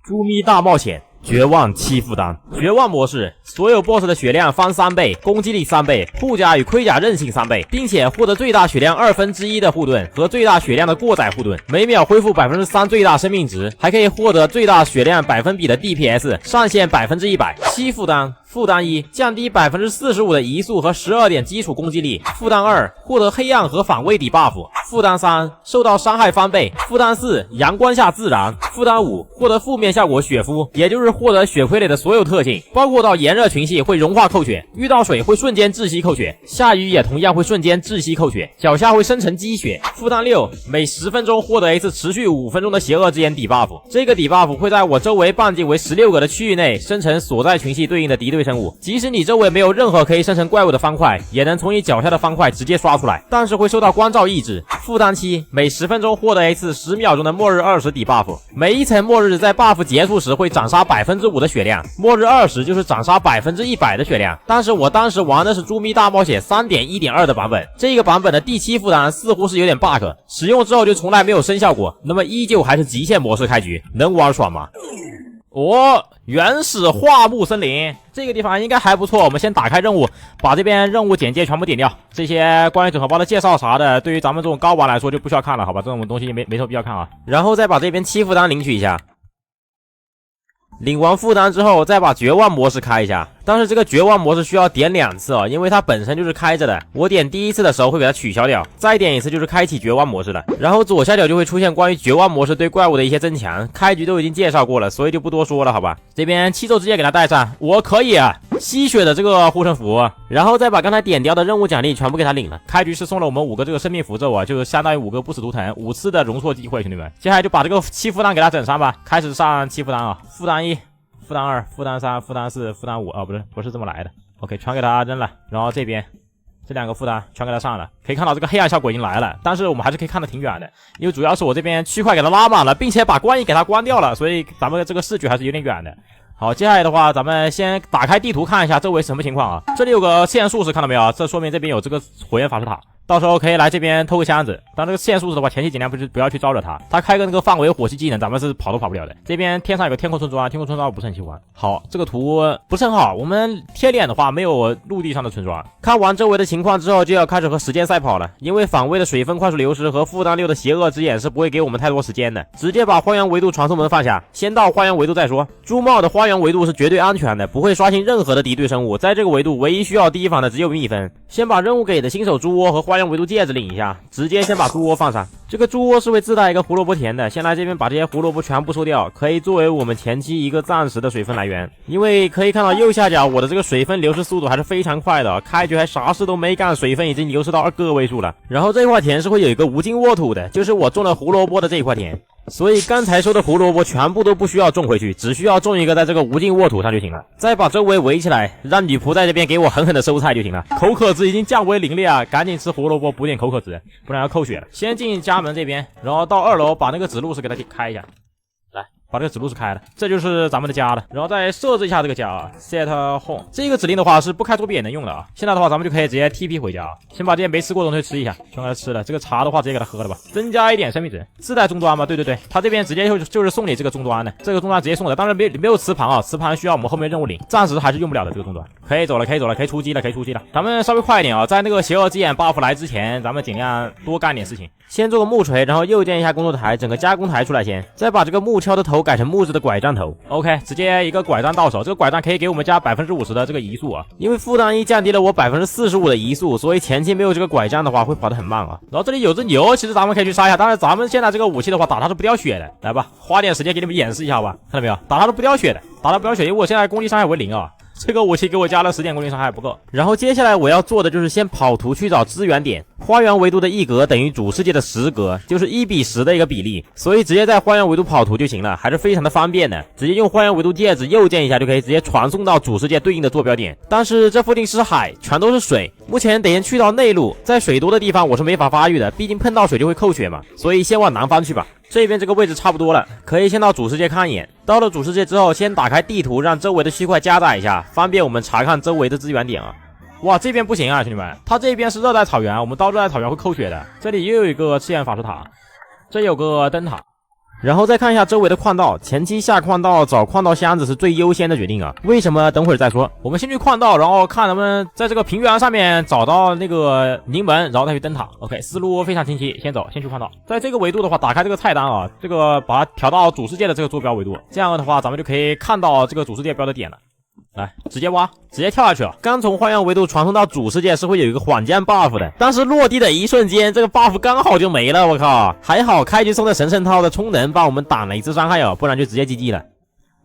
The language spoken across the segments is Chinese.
豬咪大冒險，絕望7負擔。絕望模式，所有 BOSS 的血量翻3倍，攻擊力3倍，護甲與盔甲韌性3倍，並且獲得最大血量1/2的護盾和最大血量的過載護盾，每秒恢復3%最大生命值，還可以獲得最大血量百分比的 DPS， 上限100%。7負擔。負擔1，降低45%的移速和12點基礎攻擊力。負擔2，獲得黑暗和反位抵 buff。負擔3，受到傷害翻倍。負擔4，陽光下自燃。負擔5，獲得負面效果血敷，也就是獲得血傀儡的所有特性，包括到炎熱群系會融化扣血，遇到水會瞬間窒息扣血，下雨也同樣會瞬間窒息扣血，腳下會生成積血。負擔6，每10分鐘獲得一次持續5分鐘的邪惡之眼抵 buff， 這個抵 buff 會在我周圍半徑為16個的區域內生成所在群系對應的敵對生物，即使你周圍沒有任何可以生成怪物的方塊，也能從你腳下的方塊直接刷出來，但是會受到光照抑制。負擔7，每10分鐘獲得一次10秒鐘的末日20抵 buff， 每一層末日在 buff 結束時會斬殺5%的血量，末日20就是斬殺100%的血量。但是我當時玩的是豬咪大冒險 3.1.2 的版本，這個版本的第7負擔似乎是有點 bug， 使用之後就從來沒有生效過，那麼依舊還是極限模式開局，能玩爽嗎？原始化木森林這個地方應該還不錯，我們先打開任務，把這邊任務簡介全部點掉，這些關於整合包的介紹啥的，對於咱們這種高玩來說就不需要看了，好吧，這種東西沒什麼必要看啊。然後再把這邊7負擔領取一下，領完負擔之後再把絕望模式開一下，但是這個絕望模式需要點2次因為它本身就是開着的，我點第1次的時候會給它取消掉，再點1次就是開啟絕望模式了。然後左下角就會出現關於絕望模式對怪物的一些增強，開局都已經介紹過了，所以就不多說了，好吧。這邊七咒直接給它帶上，我可以吸血的這個護身符，然後再把剛才點掉的任務獎勵全部給它領了。開局是送了我們5個這個生命符咒就是相當於5個不死图腾，5次的容錯機會，兄弟们。接下來就把這個7負擔給它整上吧，開始上7負擔負擔1。負擔2、負擔3、負擔4、負擔5不是這麼來的。OK， 全給它扔了，然後這邊這2個負擔全給它上了。可以看到這個黑暗效果已經來了，但是我們還是可以看得挺遠的，因為主要是我這邊區塊給它拉滿了，並且把光影給它關掉了，所以咱們這個視距還是有點遠的。好，接下來的話，咱們先打開地圖看一下周圍什麼情況這裡有個限速石，看到沒有？這說明這邊有這個火焰法師塔。到時候可以來這邊偷個箱子，但這個限速石的話，前期盡量不要去招惹他。他開個那個範圍火系技能，咱們是跑都跑不了的。這邊天上有個天空村莊，天空村莊我不是很喜歡。好，這個圖不是很好。我們貼臉的話沒有陸地上的村莊。看完周圍的情況之後，就要開始和時間賽跑了。因為反位的水分快速流失和負擔6的邪惡之眼是不會給我們太多時間的。直接把花園維度傳送門放下，先到花園維度再說。豬帽的花園維度是絕對安全的，不會刷新任何的敵對生物。在這個維度唯一需要提防的只有蜜蜂。先把任務給的新手豬窩和花園維度戒指領一下，直接先把豬窩放上。這個豬窩是會自帶一個胡蘿蔔田的，先來這邊把這些胡蘿蔔全部收掉，可以作為我們前期一個暫時的水分來源。因為可以看到右下角我的這個水分流失速度還是非常快的，開局還啥事都沒幹，水分已經流失到個位數了。然後這塊田是會有一個無盡沃土的，就是我種了胡蘿蔔的這一塊田。所以剛才收的胡蘿蔔全部都不需要種回去，只需要種一個在這個無盡沃土上就行了。再把周圍圍起來，讓女仆在這邊給我狠狠的收菜就行了。口渴值已經降為0了，趕緊吃胡蘿蔔補點口渴值，不然要扣血了。先進家門這邊，然後到2樓把那個指路石給它開一下。來，把這個指路石開了，這就是咱們的家了。然後再設置一下這個家set home。這個指令的話是不開作弊也能用的現在的話咱們就可以直接 TP 回家先把这些沒吃過的東西吃一下，全給它吃了。這個茶的話直接給它喝了吧，增加一點生命值。自帶終端吧，對，他這邊直接就是送你這個終端的，這個終端直接送的，當然沒有磁盤磁盤需要我們後面任務領，暫時還是用不了的這個終端。可以走了，可以出擊了。咱們稍微快一點在那個邪惡之眼 buff 來之前，咱們盡量多幹點事情。先做個木錘，然後右鍵一下工作台，整個加工台出來先，再把這個木鍬的頭改成木質的拐杖頭。OK， 直接一個拐杖到手，這個拐杖可以給我們加 50% 的這個移速因為負擔1降低了我 45% 的移速，所以前期沒有這個拐杖的話會跑得很慢然後這裡有只牛，其實咱們可以去殺一下，當然咱們現在這個武器的話打它是不掉血的。來吧，花點時間給你們演示一下吧，看到沒有？打它是不掉血的，因為我現在攻擊傷害為0這個武器給我加了10點攻擊傷害不夠。然後接下來我要做的就是先跑圖去找資源點。花園維度的1格等於主世界的10格，就是1:10的一個比例，所以直接在花園維度跑圖就行了，還是非常的方便的。直接用花園維度戒指右鍵一下就可以直接傳送到主世界對應的坐標點。但是這附近是海，全都是水，目前得先去到內陸，在水多的地方我是沒法發育的，畢竟碰到水就會扣血嘛，所以先往南方去吧。這邊這個位置差不多了，可以先到主世界看一眼。到了主世界之後，先打開地圖，讓周圍的區塊加載一下，方便我們查看周圍的資源點哇，這邊不行兄弟們，它這邊是熱帶草原，我們到熱帶草原會扣血的。這裡又有一個赤焰法師塔，這有個燈塔。然後再看一下周圍的礦道，前期下礦道找礦道箱子是最優先的決定啊。為什麼？等會兒再說。我們先去礦道，然後看能不能在這個平原上面找到那個檸檬，然後再去燈塔。OK， 思路非常清晰，先走，先去礦道。在這個維度的話，打開這個菜單啊，這個把它調到主世界的這個坐標維度，這樣的話咱們就可以看到這個主世界標的點了。來，直接挖，直接跳下去了。剛從荒原維度傳送到主世界是會有一個緩降 buff 的，但是落地的一瞬間，這個 buff 剛好就沒了。我靠，還好開局送的神聖套的充能幫我們擋了一次傷害哦，不然就直接 GG 了。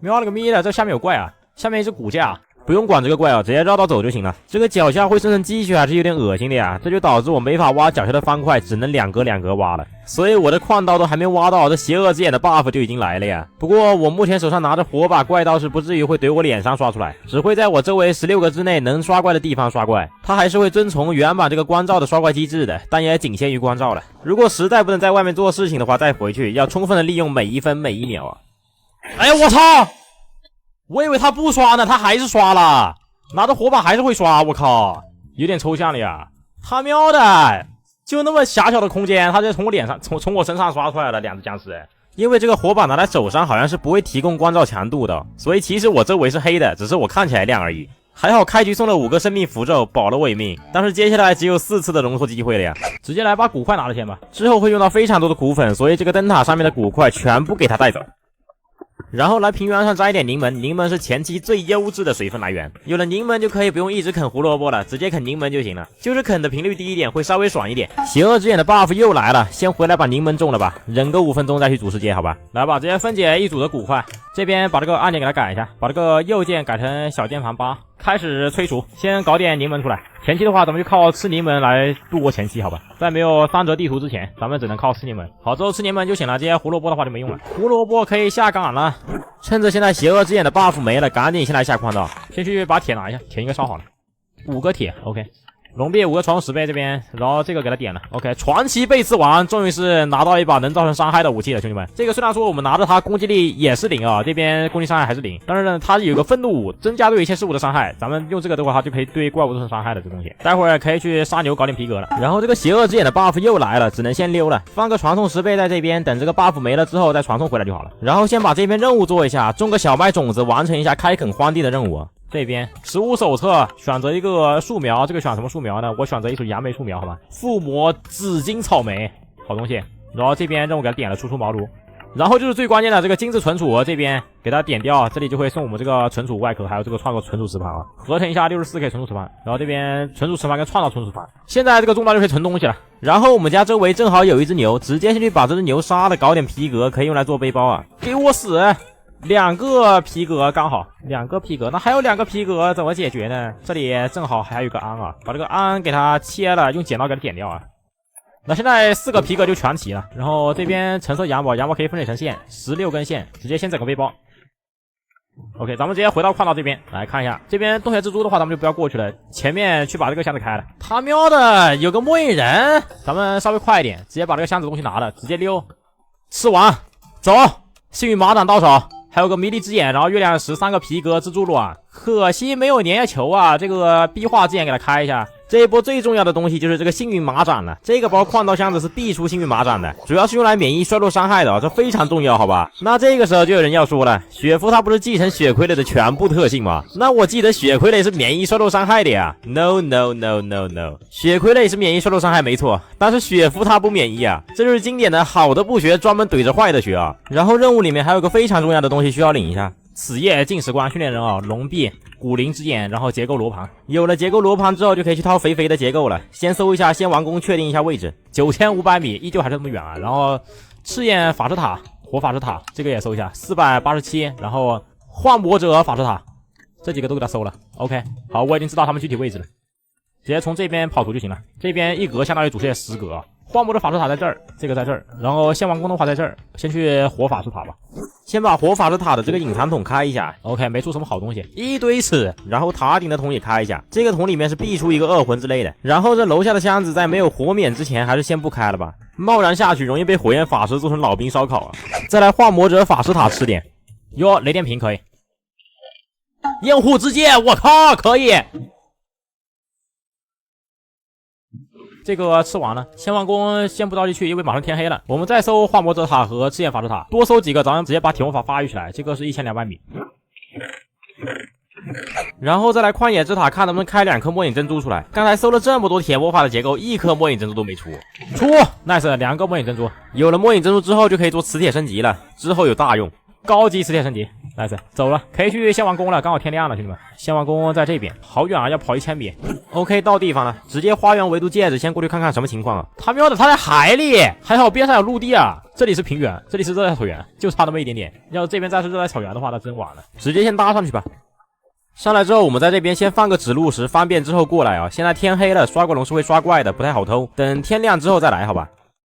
喵了個咪的，這下面有怪啊，下面是骨架。不用管這個怪啊，直接繞道走就行了。這個腳下會生成積雪還是有點惡心的呀，這就導致我沒法挖腳下的方塊，只能兩格兩格挖了。所以我的礦道都還沒挖到，這邪惡之眼的 buff 就已經來了呀。不過我目前手上拿着火把，怪倒是不至於會懟我臉上刷出來，只會在我周圍16個之內能刷怪的地方刷怪。它還是會遵從原版這個光照的刷怪機制的，但也僅限於光照了。如果實在不能在外面做事情的話，再回去要充分的利用每一分每一秒啊。哎我操！我以為他不刷呢，他還是刷了。拿着火把還是會刷，我靠，有點抽象了呀！他喵的，就那麼狹小的空間，他就從我臉上、從我身上刷出來了两只僵屍。因為這個火把拿在手上好像是不會提供光照強度的，所以其實我周圍是黑的，只是我看起來亮而已。還好開局送了5個生命符咒，保了我一命。但是接下來只有4次的容錯機會了呀！直接來把骨塊拿了先吧，之後會用到非常多的骨粉，所以這個燈塔上面的骨塊全部給它帶走。然後來平原上摘一點檸檬，檸檬是前期最優質的水分來源。有了檸檬就可以不用一直啃胡蘿蔔了，直接啃檸檬就行了，就是啃的頻率低一點，會稍微爽一點。邪惡之眼的 buff 又來了，先回來把檸檬種了吧，忍個5分鐘再去主世界，好吧？来吧，直接分解一組的骨塊，這邊把這個按键給它改一下，把這個右鍵改成小鍵盤8，開始催熟，先搞點檸檬出來。前期的話咱們就靠吃檸檬來度過前期，好吧？在沒有3折地圖之前，咱們只能靠吃檸檬。好，之後吃檸檬就行了，这些胡蘿蔔的話就沒用了。胡蘿蔔可以下崗了，趁着現在邪惡之眼的 buff 沒了，趕緊先來下礦道。先去把鐵拿一下，鐵應該燒好了，5個鐵 ，OK。龍臂5個傳送10倍這邊，然後這個給它點了 ，OK。傳奇背刺王終於是拿到一把能造成傷害的武器了，兄弟們。這個雖然說我們拿着它攻擊力也是0啊，這邊攻擊傷害還是0，但是呢它有個憤怒5，增加對一切事物的傷害。咱們用這個的話，它就可以對怪物造成傷害的這個東西。待會兒可以去殺牛搞點皮革了。然後這個邪惡之眼的 buff 又來了，只能先溜了。放個傳送10倍在這邊，等這個 buff 沒了之後再傳送回來就好了。然後先把這邊任務做一下，種個小麥種子，完成一下開墾荒地的任務。這邊食物手冊選擇一個樹苗，這個選什麼樹苗呢？我選擇一束楊梅樹苗，好吧。附魔紫金草莓，好東西。然後這邊任務給它點了，輸出茅廬。然後就是最關鍵的這個精緻存儲，這邊給它點掉，這裡就會送我們這個存儲外殼，還有這個創造存儲磁盤啊，合成一下64K 存儲磁盤。然後這邊存儲磁盤跟創造存儲磁盤，現在這個種到就可以存東西了。然後我們家周圍正好有一只牛，直接先去把這只牛殺了，搞點皮革可以用來做背包啊。給我死！2個皮革剛好，2個皮革，那還有2個皮革怎麼解決呢？這裡正好還有一個鞍啊，把這個鞍給它切了，用剪刀給它剪掉啊。那現在4個皮革就全齊了，然後這邊橙色羊毛，羊毛可以分解成線，16根線，直接先整個背包。OK， 咱們直接回到礦道這邊來看一下，這邊洞穴蜘蛛的話咱們就不要過去了，前面去把這個箱子開了。他喵的，有個末影人，咱們稍微快一點，直接把這個箱子東西拿了，直接溜，吃完走，幸運馬掌到手。還有個迷離之眼，然後月亮石3個皮革蜘蛛卵，可惜沒有粘液球啊！這個壁畫之眼給它開一下。這一波最重要的東西就是這個幸運馬掌了。這個包礦道箱子是必出幸運馬掌的，主要是用來免疫衰落傷害的，這非常重要，好吧？那這個時候就有人要說了，雪夫他不是繼承血傀儡的全部特性嗎？那我記得血傀儡是免疫衰落傷害的呀。No no no no no， 血傀儡是免疫衰落傷害沒錯，但是雪夫他不免疫啊，這就是經典的好的不學，專門懟着壞的學啊。然後任務裡面還有個非常重要的東西需要領一下。此夜进食官訓練人啊，龍臂、骨靈之眼，然後結構羅盤。有了結構羅盤之後，就可以去掏肥肥的結構了。先搜一下，先完工，確定一下位置。9500米，依舊還是這麼遠啊。然後赤焰法師塔、火法師塔，這個也搜一下，487。然後幻魔者法師塔，這幾個都給他搜了。OK， 好，我已經知道他們具體位置了，直接從這邊跑圖就行了。這邊一格相當於主線10格。幻魔的法師塔在這兒，這個在這兒，然後先完工的話在這兒，先去火法師塔吧。先把火法師塔的這個隱藏桶開一下 ，OK， 沒出什麼好東西，一堆屎。然後塔頂的桶也開一下，這個桶裡面是必出一個惡魂之類的。然後這樓下的箱子在沒有火免之前，還是先不開了吧，貿然下去容易被火焰法師做成老兵燒烤啊。再來幻魔者法師塔吃點，喲，雷電瓶可以，焰護之戒，我靠，可以。這個吃完了，仙王宮先不着急去，因為馬上天黑了。我們再收化魔之塔和赤焰法師塔，多收幾個，咱們直接把铁魔法發育起来。这個是1200米。然後再來曠野之塔，看能不能開2顆魔影珍珠出來。剛才收了這麼多鐵魔法的結構，1顆魔影珍珠都沒出。nice， 2個魔影珍珠。有了魔影珍珠之後，就可以做磁鐵升級了，之後有大用。高級磁鐵升級 ，nice， 走了，可以去仙王宮了，剛好天亮了，兄弟們。仙王宮在這邊，好遠啊，要跑1000米。OK， 到地方了，直接花園維度戒指，先過去看看什麼情況啊。他喵的，他在海裡，還好邊上有陸地啊。這裡是平原，這裡是熱帶草原，就差那麼一點點。要是這邊再是熱帶草原的話，那真完了。直接先搭上去吧。上來之後，我們在這邊先放個指路石，方便之後過來啊。現在天黑了，刷怪龍是會刷怪的，不太好偷。等天亮之後再來，好吧。